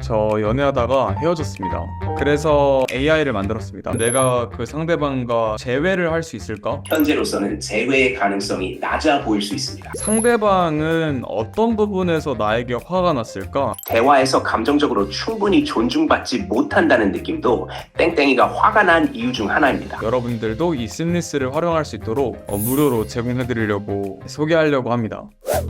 저 연애하다가 헤어졌습니다. 그래서 AI를 만들었습니다. 내가 그 상대방과 재회를 할 수 있을까? 현재로서는 재회의 가능성이 낮아 보일 수 있습니다. 상대방은 어떤 부분에서 나에게 화가 났을까? 대화에서 감정적으로 충분히 존중받지 못한다는 느낌도 땡땡이가 화가 난 이유 중 하나입니다. 여러분들도 이 심리스를 활용할 수 있도록 무료로 제공해드리려고 소개하려고 합니다.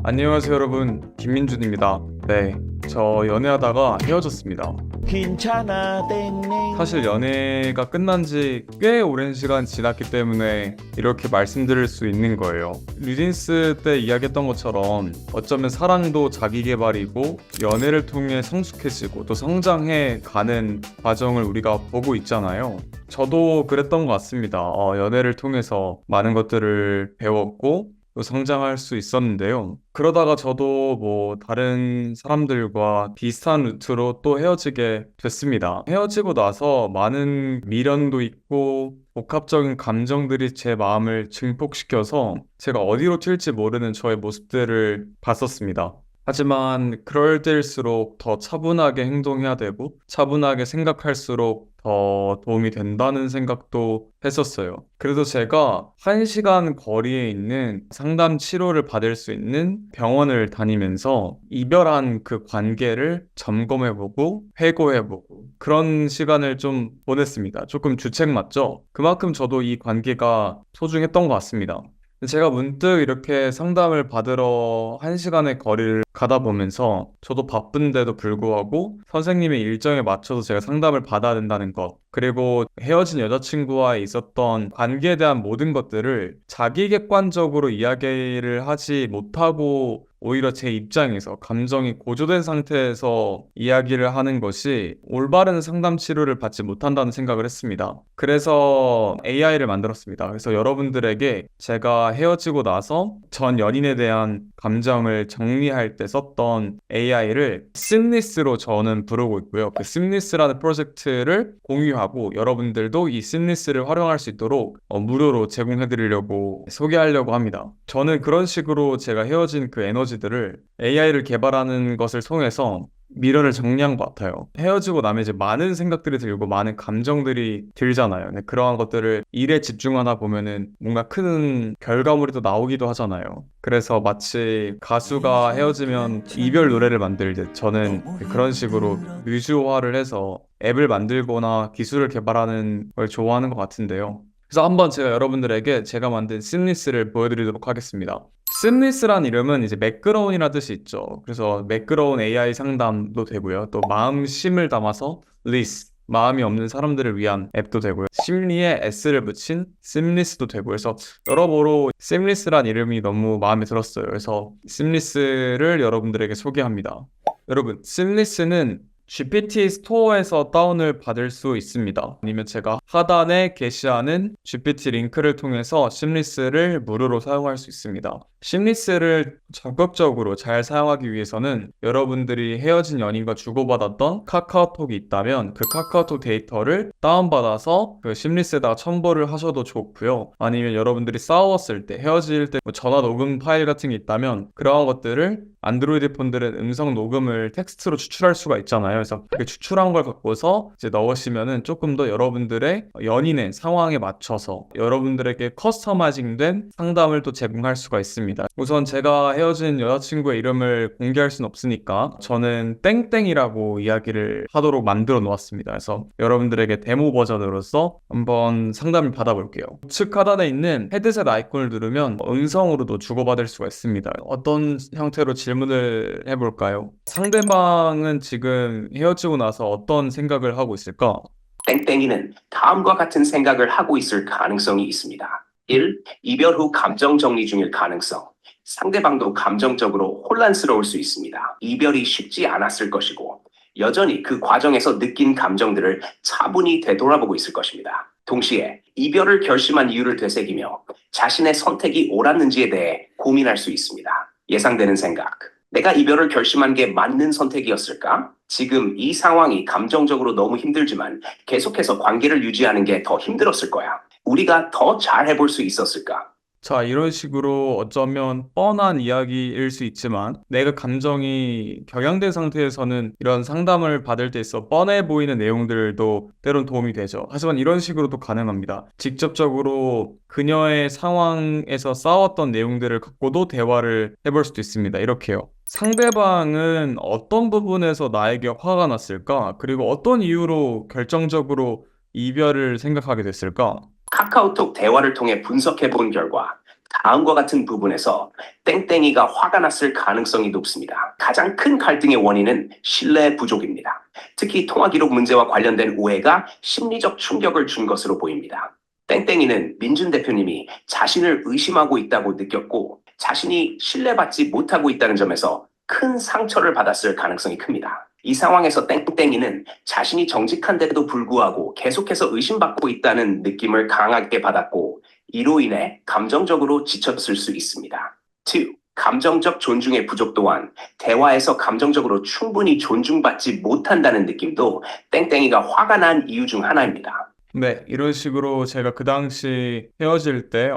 안녕하세요 여러분, 김민준입니다. 네, 저 연애하다가 헤어졌습니다. 괜찮아 땡땡. 사실 연애가 끝난 지 꽤 오랜 시간 지났기 때문에 이렇게 말씀드릴 수 있는 거예요. 뉴진스 때 이야기했던 것처럼 어쩌면 사랑도 자기 개발이고 연애를 통해 성숙해지고 또 성장해 가는 과정을 우리가 보고 있잖아요. 저도 그랬던 것 같습니다. 연애를 통해서 많은 것들을 배웠고 또 성장할 수 있었는데요. 그러다가 저도 다른 사람들과 비슷한 루트로 또 헤어지게 됐습니다. 헤어지고 나서 많은 미련도 있고 복합적인 감정들이 제 마음을 증폭시켜서 제가 어디로 튈지 모르는 저의 모습들을 봤었습니다. 하지만 그럴 때일수록 더 차분하게 행동해야 되고 차분하게 생각할수록 더 도움이 된다는 생각도 했었어요. 그래서 제가 1시간 거리에 있는 상담 치료를 받을 수 있는 병원을 다니면서 이별한 그 관계를 점검해보고 회고해보고 그런 시간을 좀 보냈습니다. 조금 주책 맞죠? 그만큼 저도 이 관계가 소중했던 것 같습니다. 제가 문득 이렇게 상담을 받으러 1시간의 거리를 가다 보면서 저도 바쁜데도 불구하고 선생님의 일정에 맞춰서 제가 상담을 받아야 된다는 것, 그리고 헤어진 여자친구와 있었던 관계에 대한 모든 것들을 자기 객관적으로 이야기를 하지 못하고 오히려 제 입장에서 감정이 고조된 상태에서 이야기를 하는 것이 올바른 상담 치료를 받지 못한다는 생각을 했습니다. 그래서 AI를 만들었습니다. 그래서 여러분들에게 제가 헤어지고 나서 전 연인에 대한 감정을 정리할 때 썼던 AI를 심리스로 저는 부르고 있고요. 그 심리스라는 프로젝트를 공유하고 여러분들도 이 심리스를 활용할 수 있도록 무료로 제공해드리려고 소개하려고 합니다. 저는 그런 식으로 제가 헤어진 그 에너지들을 AI를 개발하는 것을 통해서 미련을 정리한 것 같아요. 헤어지고 나면 이제 많은 생각들이 들고 많은 감정들이 들잖아요. 근데 그러한 것들을 일에 집중하다 보면은 뭔가 큰 결과물이 또 나오기도 하잖아요. 그래서 마치 가수가 헤어지면 이별 노래를 만들듯 저는 그런 식으로 뮤즈화를 해서 앱을 만들거나 기술을 개발하는 걸 좋아하는 것 같은데요. 그래서 한번 제가 여러분들에게 제가 만든 심리스를 보여드리도록 하겠습니다. 심리스란 이름은 이제 매끄러운이라는 뜻이 있죠. 그래서 매끄러운 AI 상담도 되고요. 또 마음심을 담아서 리스, 마음이 없는 사람들을 위한 앱도 되고요. 심리에 S를 붙인 심리스도 되고, 그래서 여러모로 심리스란 이름이 너무 마음에 들었어요. 그래서 심리스를 여러분들에게 소개합니다. 여러분, 심리스는 GPT 스토어에서 다운을 받을 수 있습니다. 아니면 제가 하단에 게시하는 GPT 링크를 통해서 심리스를 무료로 사용할 수 있습니다. 심리스를 적극적으로 잘 사용하기 위해서는 여러분들이 헤어진 연인과 주고받았던 카카오톡이 있다면 그 카카오톡 데이터를 다운받아서 그 심리스에다가 첨부를 하셔도 좋고요. 아니면 여러분들이 싸웠을 때, 헤어질 때 전화 녹음 파일 같은 게 있다면 그러한 것들을 안드로이드 폰들은 음성 녹음을 텍스트로 추출할 수가 있잖아요. 그래서 그 추출한 걸 갖고서 이제 넣으시면은 조금 더 여러분들의 연인의 상황에 맞춰서 여러분들에게 커스터마이징된 상담을 또 제공할 수가 있습니다. 우선 제가 헤어진 여자친구의 이름을 공개할 수는 없으니까 저는 땡땡이라고 이야기를 하도록 만들어 놓았습니다. 그래서 여러분들에게 데모 버전으로서 한번 상담을 받아볼게요. 우측 하단에 있는 헤드셋 아이콘을 누르면 음성으로도 주고받을 수가 있습니다. 어떤 형태로 질문을 해볼까요? 상대방은 지금 헤어지고 나서 어떤 생각을 하고 있을까? 땡땡이는 다음과 같은 생각을 하고 있을 가능성이 있습니다. 1. 이별 후 감정 정리 중일 가능성. 상대방도 감정적으로 혼란스러울 수 있습니다. 이별이 쉽지 않았을 것이고 여전히 그 과정에서 느낀 감정들을 차분히 되돌아보고 있을 것입니다. 동시에 이별을 결심한 이유를 되새기며 자신의 선택이 옳았는지에 대해 고민할 수 있습니다. 예상되는 생각. 내가 이별을 결심한 게 맞는 선택이었을까? 지금 이 상황이 감정적으로 너무 힘들지만 계속해서 관계를 유지하는 게 더 힘들었을 거야. 우리가 더 잘 해볼 수 있었을까? 자, 이런 식으로 어쩌면 뻔한 이야기일 수 있지만 내가 감정이 격양된 상태에서는 이런 상담을 받을 때 있어 뻔해 보이는 내용들도 때론 도움이 되죠. 하지만 이런 식으로도 가능합니다. 직접적으로 그녀의 상황에서 싸웠던 내용들을 갖고도 대화를 해볼 수도 있습니다. 이렇게요. 상대방은 어떤 부분에서 나에게 화가 났을까? 그리고 어떤 이유로 결정적으로 이별을 생각하게 됐을까? 카카오톡 대화를 통해 분석해 본 결과 다음과 같은 부분에서 땡땡이가 화가 났을 가능성이 높습니다. 가장 큰 갈등의 원인은 신뢰 부족입니다. 특히 통화 기록 문제와 관련된 오해가 심리적 충격을 준 것으로 보입니다. 땡땡이는 민준 대표님이 자신을 의심하고 있다고 느꼈고 자신이 신뢰받지 못하고 있다는 점에서 큰 상처를 받았을 가능성이 큽니다. 이 상황에서 땡땡이는 자신이 정직한데도 불구하고 계속해서 의심받고 있다는 느낌을 강하게 받았고 이로 인해 감정적으로 지쳤을 수 있습니다. 2. 감정적 존중의 부족 또한 대화에서 감정적으로 충분히 존중받지 못한다는 느낌도 땡땡이가 화가 난 이유 중 하나입니다. 네, 이런 식으로 제가 그 당시 헤어질 때,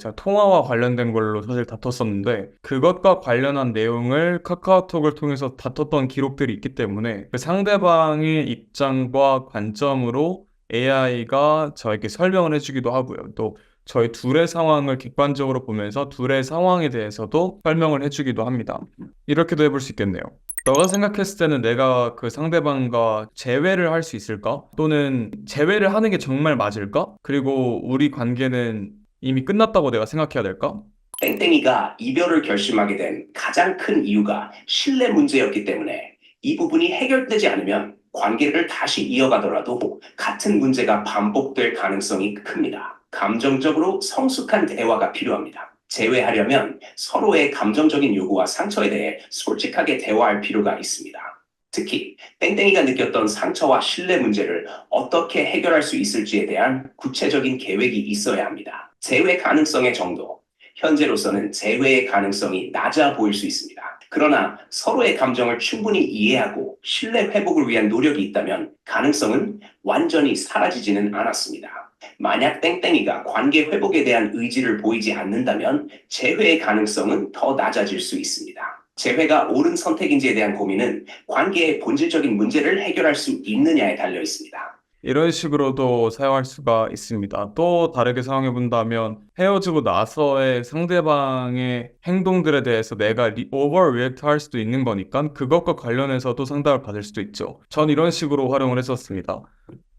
제가 통화와 관련된 걸로 사실 다퉜었는데, 그것과 관련한 내용을 카카오톡을 통해서 다퉜던 기록들이 있기 때문에, 그 상대방의 입장과 관점으로 AI가 저에게 설명을 해주기도 하고요. 또, 저희 둘의 상황을 객관적으로 보면서 둘의 상황에 대해서도 설명을 해주기도 합니다. 이렇게도 해볼 수 있겠네요. 너가 생각했을 때는 내가 그 상대방과 재회를 할 수 있을까? 또는 재회를 하는 게 정말 맞을까? 그리고 우리 관계는 이미 끝났다고 내가 생각해야 될까? 땡땡이가 이별을 결심하게 된 가장 큰 이유가 신뢰 문제였기 때문에 이 부분이 해결되지 않으면 관계를 다시 이어가더라도 같은 문제가 반복될 가능성이 큽니다. 감정적으로 성숙한 대화가 필요합니다. 재회하려면 서로의 감정적인 요구와 상처에 대해 솔직하게 대화할 필요가 있습니다. 특히 땡땡이가 느꼈던 상처와 신뢰 문제를 어떻게 해결할 수 있을지에 대한 구체적인 계획이 있어야 합니다. 재회 가능성의 정도. 현재로서는 재회의 가능성이 낮아 보일 수 있습니다. 그러나 서로의 감정을 충분히 이해하고 신뢰 회복을 위한 노력이 있다면 가능성은 완전히 사라지지는 않았습니다. 만약 땡땡이가 관계 회복에 대한 의지를 보이지 않는다면 재회의 가능성은 더 낮아질 수 있습니다. 재회가 옳은 선택인지에 대한 고민은 관계의 본질적인 문제를 해결할 수 있느냐에 달려 있습니다. 이런 식으로도 사용할 수가 있습니다. 또 다르게 사용해 본다면 헤어지고 나서의 상대방의 행동들에 대해서 내가 오버리액트 할 수도 있는 거니까 그것과 관련해서도 상담을 받을 수도 있죠. 전 이런 식으로 활용을 했었습니다.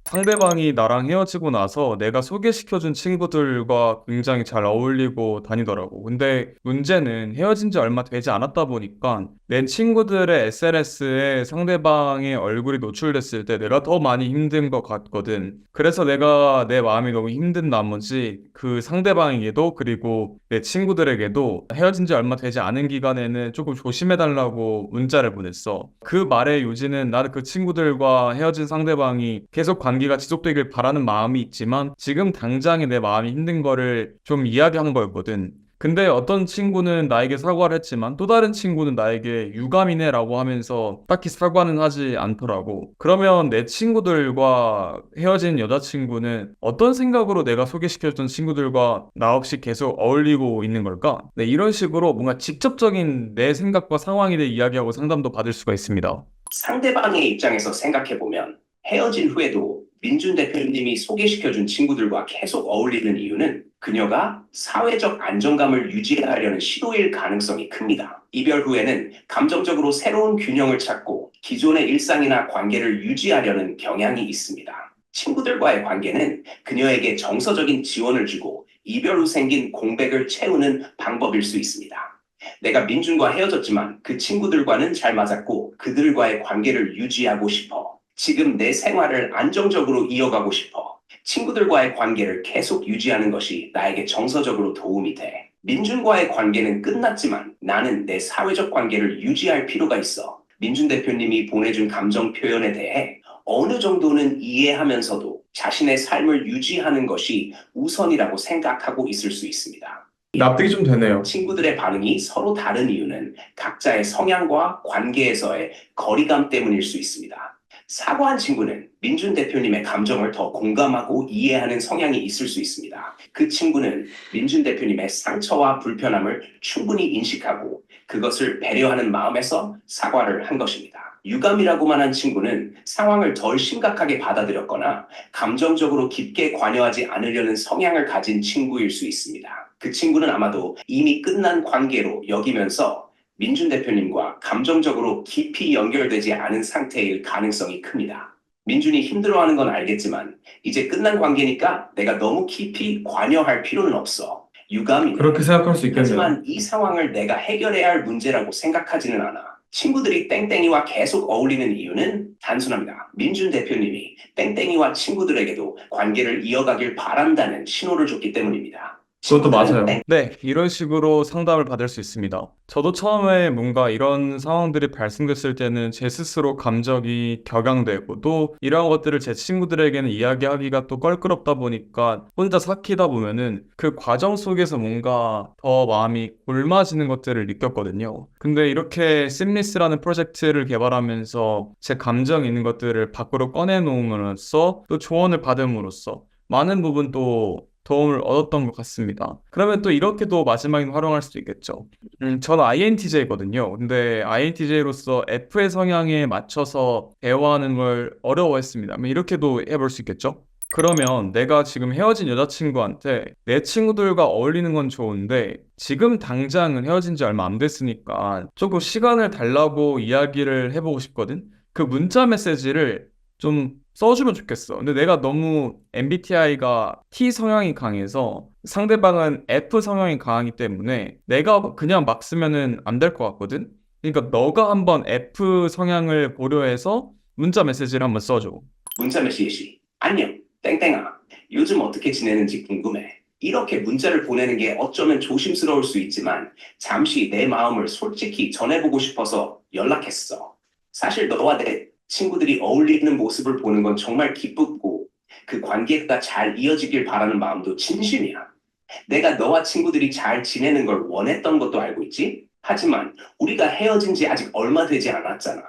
상대방이 나랑 헤어지고 나서 내가 소개시켜준 친구들과 굉장히 잘 어울리고 다니더라고. 근데 문제는 헤어진 지 얼마 되지 않았다 보니까 내 친구들의 SNS에 상대방의 얼굴이 노출됐을 때 내가 더 많이 힘든 것 같거든. 그래서 내가 내 마음이 너무 힘든 나머지 그 상대방에게도 그리고 내 친구들에게도 헤어진 지 얼마 되지 않은 기간에는 조금 조심해달라고 문자를 보냈어. 그 말의 요지는 나는 그 친구들과 헤어진 상대방이 계속 관계가 지속되길 바라는 마음이 있지만 지금 당장에 내 마음이 힘든 거를 좀 이야기한 거였거든. 근데 어떤 친구는 나에게 사과를 했지만 또 다른 친구는 나에게 유감이네 라고 하면서 딱히 사과는 하지 않더라고. 그러면 내 친구들과 헤어진 여자친구는 어떤 생각으로 내가 소개시켜준 친구들과 나 없이 계속 어울리고 있는 걸까? 네, 이런 식으로 뭔가 직접적인 내 생각과 상황에 대해 이야기하고 상담도 받을 수가 있습니다. 상대방의 입장에서 생각해보면 헤어진 후에도 민준 대표님이 소개시켜준 친구들과 계속 어울리는 이유는 그녀가 사회적 안정감을 유지하려는 시도일 가능성이 큽니다. 이별 후에는 감정적으로 새로운 균형을 찾고 기존의 일상이나 관계를 유지하려는 경향이 있습니다. 친구들과의 관계는 그녀에게 정서적인 지원을 주고 이별 후 생긴 공백을 채우는 방법일 수 있습니다. 내가 민준과 헤어졌지만 그 친구들과는 잘 맞았고 그들과의 관계를 유지하고 싶어. 지금 내 생활을 안정적으로 이어가고 싶어. 친구들과의 관계를 계속 유지하는 것이 나에게 정서적으로 도움이 돼. 민준과의 관계는 끝났지만 나는 내 사회적 관계를 유지할 필요가 있어. 민준 대표님이 보내준 감정 표현에 대해 어느 정도는 이해하면서도 자신의 삶을 유지하는 것이 우선이라고 생각하고 있을 수 있습니다. 납득이 좀 되네요. 친구들의 반응이 서로 다른 이유는 각자의 성향과 관계에서의 거리감 때문일 수 있습니다. 사과한 친구는 민준 대표님의 감정을 더 공감하고 이해하는 성향이 있을 수 있습니다. 그 친구는 민준 대표님의 상처와 불편함을 충분히 인식하고 그것을 배려하는 마음에서 사과를 한 것입니다. 유감이라고만 한 친구는 상황을 덜 심각하게 받아들였거나 감정적으로 깊게 관여하지 않으려는 성향을 가진 친구일 수 있습니다. 그 친구는 아마도 이미 끝난 관계로 여기면서 민준 대표님과 감정적으로 깊이 연결되지 않은 상태일 가능성이 큽니다. 민준이 힘들어하는 건 알겠지만 이제 끝난 관계니까 내가 너무 깊이 관여할 필요는 없어. 유감이네. 그렇게 생각할 수 있겠네요. 하지만 이 상황을 내가 해결해야 할 문제라고 생각하지는 않아. 친구들이 땡땡이와 계속 어울리는 이유는 단순합니다. 민준 대표님이 땡땡이와 친구들에게도 관계를 이어가길 바란다는 신호를 줬기 때문입니다. 그것도 맞아요. 친구들은 네, 이런 식으로 상담을 받을 수 있습니다. 저도 처음에 뭔가 이런 상황들이 발생됐을 때는 제 스스로 감정이 격양되고 또 이런 것들을 제 친구들에게는 이야기하기가 또 껄끄럽다 보니까 혼자 삭히다 보면은 그 과정 속에서 뭔가 더 마음이 곪아지는 것들을 느꼈거든요. 근데 이렇게 심리스라는 프로젝트를 개발하면서 제 감정 있는 것들을 밖으로 꺼내놓음으로써 또 조언을 받음으로써 많은 부분 또 도움을 얻었던 것 같습니다. 그러면 또 이렇게도 마지막엔 활용할 수도 있겠죠. 저는 INTJ거든요. 근데 INTJ로서 F의 성향에 맞춰서 대화하는 걸 어려워했습니다. 이렇게도 해볼 수 있겠죠? 그러면 내가 지금 헤어진 여자친구한테 내 친구들과 어울리는 건 좋은데 지금 당장은 헤어진 지 얼마 안 됐으니까 조금 시간을 달라고 이야기를 해보고 싶거든? 그 문자 메시지를 좀 써주면 좋겠어. 근데 내가 너무 MBTI가 T 성향이 강해서 상대방은 F 성향이 강하기 때문에 내가 그냥 막 쓰면은 안 될 것 같거든? 그러니까 너가 한번 F 성향을 고려해서 문자 메시지를 한번 써줘. 문자 메시지. 안녕, 땡땡아. 요즘 어떻게 지내는지 궁금해. 이렇게 문자를 보내는 게 어쩌면 조심스러울 수 있지만 잠시 내 마음을 솔직히 전해보고 싶어서 연락했어. 사실 너와 내 친구들이 어울리는 모습을 보는 건 정말 기쁘고 그 관계가 잘 이어지길 바라는 마음도 진심이야. 내가 너와 친구들이 잘 지내는 걸 원했던 것도 알고 있지? 하지만 우리가 헤어진 지 아직 얼마 되지 않았잖아.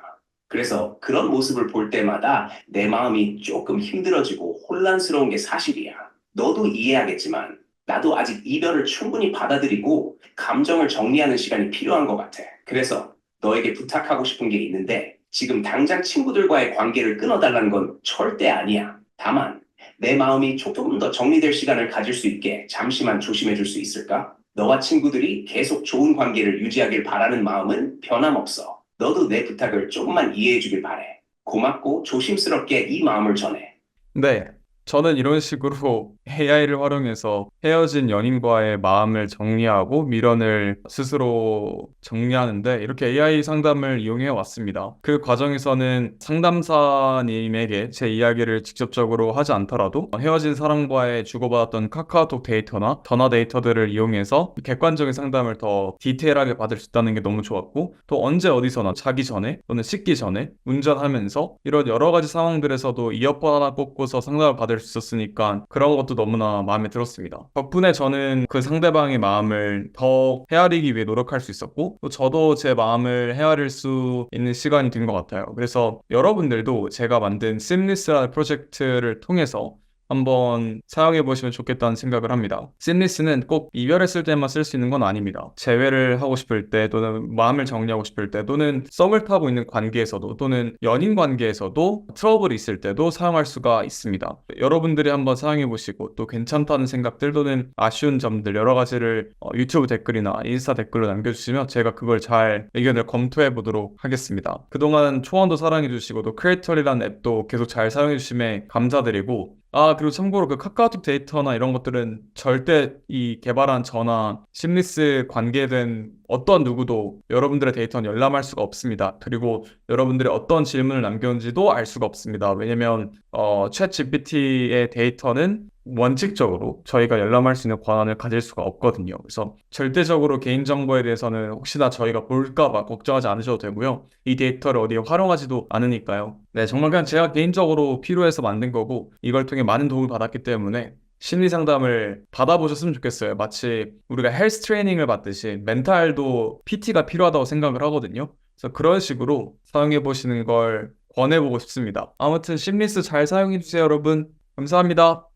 그래서 그런 모습을 볼 때마다 내 마음이 조금 힘들어지고 혼란스러운 게 사실이야. 너도 이해하겠지만 나도 아직 이별을 충분히 받아들이고 감정을 정리하는 시간이 필요한 것 같아. 그래서 너에게 부탁하고 싶은 게 있는데 지금 당장 친구들과의 관계를 끊어달라는 건 절대 아니야. 다만 내 마음이 조금 더 정리될 시간을 가질 수 있게 잠시만 조심해 줄 수 있을까? 너와 친구들이 계속 좋은 관계를 유지하길 바라는 마음은 변함없어. 너도 내 부탁을 조금만 이해해 주길 바래. 고맙고 조심스럽게 이 마음을 전해. 네, 저는 이런 식으로 AI를 활용해서 헤어진 연인과의 마음을 정리하고 미련을 스스로 정리하는데 이렇게 AI 상담을 이용해 왔습니다. 그 과정에서는 상담사님에게 제 이야기를 직접적으로 하지 않더라도 헤어진 사람과의 주고받았던 카카오톡 데이터나 전화 데이터들을 이용해서 객관적인 상담을 더 디테일하게 받을 수 있다는 게 너무 좋았고 또 언제 어디서나 자기 전에 또는 씻기 전에 운전하면서 이런 여러 가지 상황들에서도 이어폰 하나 꽂고서 상담을 받을 수 있었으니까 그런 것도 너무나 마음에 들었습니다. 덕분에 저는 그 상대방의 마음을 더 헤아리기 위해 노력할 수 있었고 또 저도 제 마음을 헤아릴 수 있는 시간이 된 것 같아요. 그래서 여러분들도 제가 만든 심리스라는 프로젝트를 통해서 한번 사용해 보시면 좋겠다는 생각을 합니다. 심리스는 꼭 이별했을 때만 쓸 수 있는 건 아닙니다. 재회를 하고 싶을 때 또는 마음을 정리하고 싶을 때 또는 썸을 타고 있는 관계에서도 또는 연인 관계에서도 트러블이 있을 때도 사용할 수가 있습니다. 여러분들이 한번 사용해 보시고 또 괜찮다는 생각들 또는 아쉬운 점들 여러 가지를 유튜브 댓글이나 인스타 댓글로 남겨주시면 제가 그걸 잘 의견을 검토해 보도록 하겠습니다. 그동안 초원도 사랑해 주시고 또 크리에이터리라는 앱도 계속 잘 사용해 주심에 감사드리고 그리고 참고로 그 카카오톡 데이터나 이런 것들은 절대 이 개발한 저나 심리스 관계된 어떤 누구도 여러분들의 데이터는 열람할 수가 없습니다. 그리고 여러분들이 어떤 질문을 남겼는지도 알 수가 없습니다. 왜냐면 챗 GPT의 데이터는 원칙적으로 저희가 열람할 수 있는 권한을 가질 수가 없거든요. 그래서 절대적으로 개인정보에 대해서는 혹시나 저희가 볼까봐 걱정하지 않으셔도 되고요. 이 데이터를 어디에 활용하지도 않으니까요. 네, 정말 그냥 제가 개인적으로 필요해서 만든 거고 이걸 통해 많은 도움을 받았기 때문에 심리 상담을 받아보셨으면 좋겠어요. 마치 우리가 헬스 트레이닝을 받듯이 멘탈도 PT가 필요하다고 생각을 하거든요. 그래서 그런 식으로 사용해 보시는 걸 권해보고 싶습니다. 아무튼 심리스 잘 사용해주세요, 여러분. 감사합니다.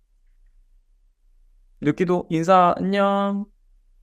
느끼도 인사 안녕.